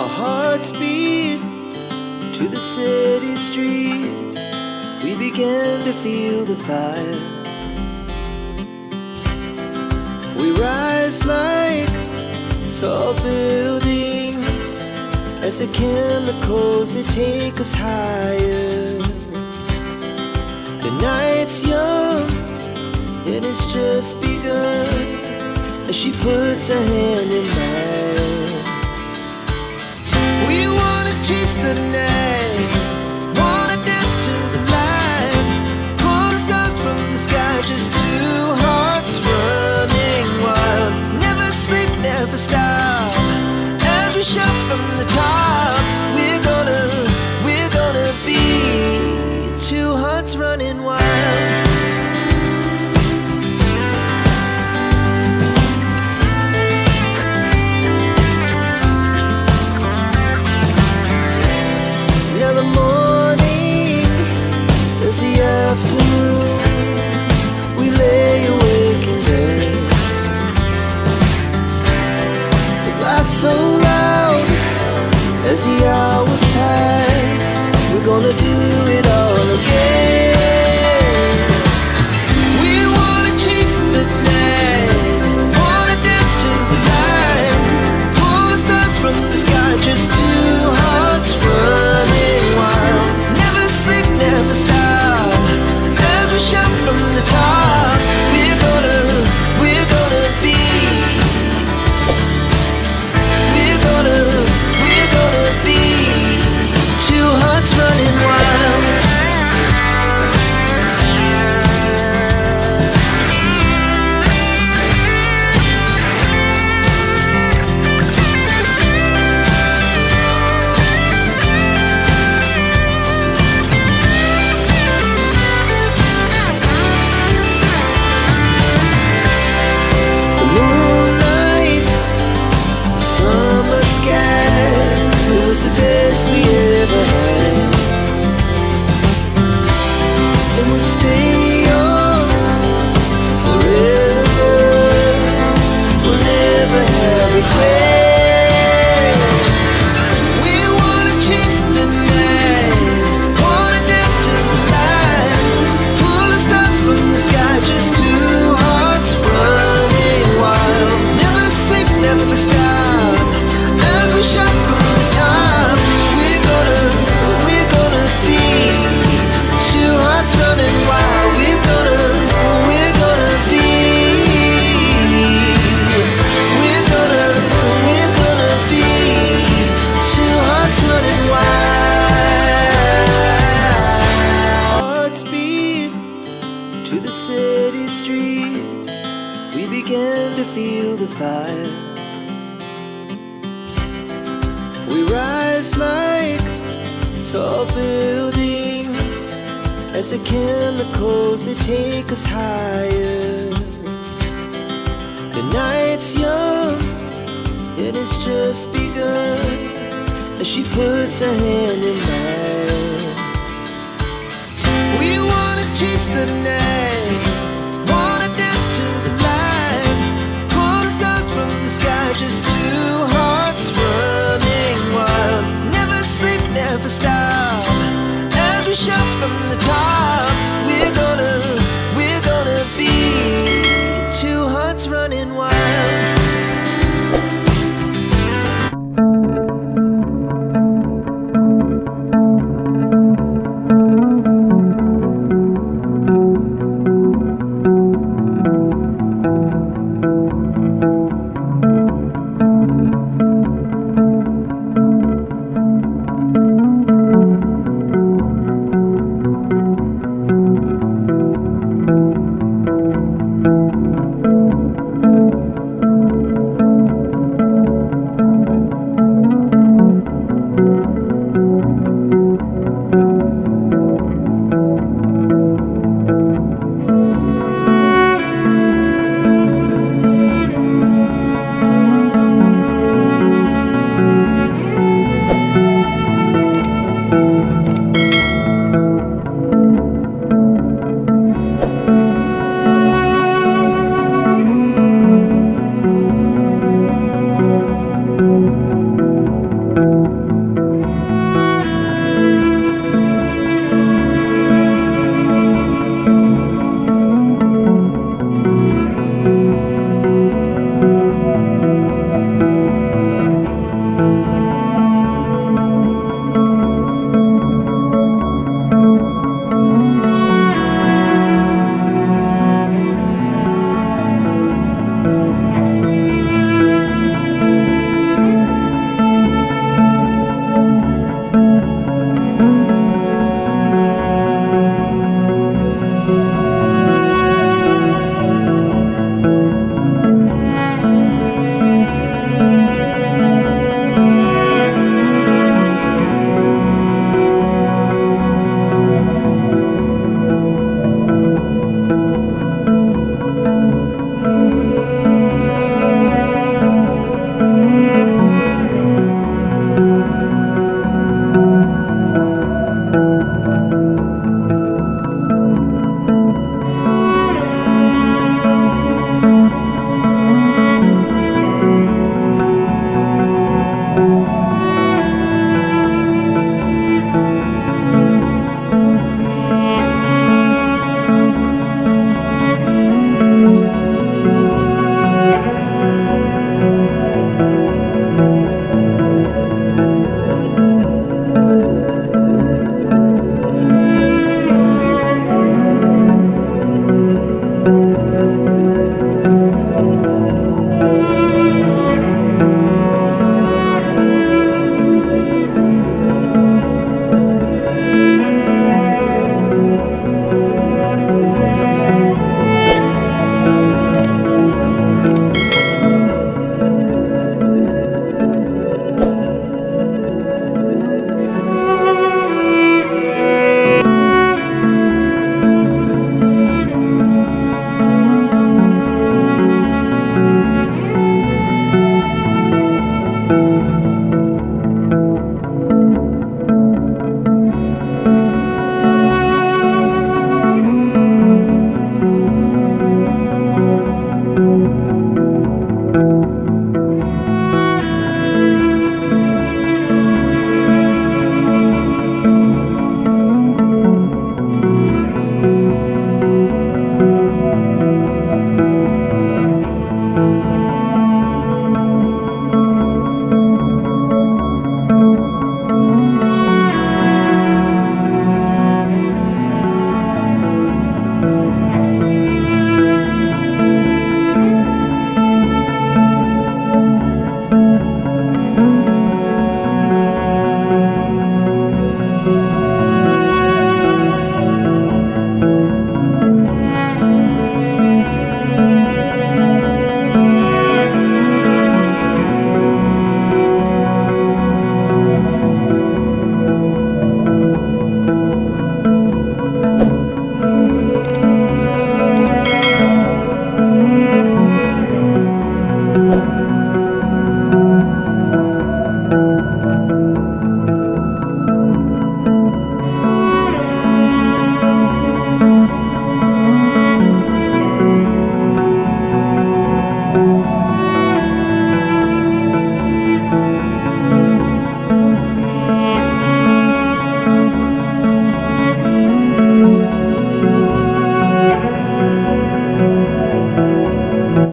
Our hearts beat to the city streets. We began to feel the fire. We rise like tall buildings as the chemicals, they take us higher. The night's young and it's just begun as she puts her hand in mine. We wanna chase the night, wanna dance to the light, pull the stars from the sky, just two hearts running wild. Never sleep, never stop, as we shout from the top. We're gonna be two hearts running wild. Afternoon, we lay awake in bed. The laughs so loud as the hours pass. We're gonna do it all again. We wanna chase the night, wanna dance to the light, pull the stars from the sky, just two hearts running wild. Never sleep, never stop, shout from the top. We're gonna be, we're gonna be two hearts running wild. The best we ever had, and we'll stay on forever. We'll never have regrets. We wanna chase the night, wanna dance to the light, pull the stars from the sky, just two hearts running wild. Never sleep, never stop, as we shout from the top. Running wild, we're gonna be, we're gonna be two hearts running wild. Hearts beat to the city streets. We began to feel the fire. We rise like tall buildings as the chemicals, they take us higher. The night's young and it's just begun as she puts her hand in mine.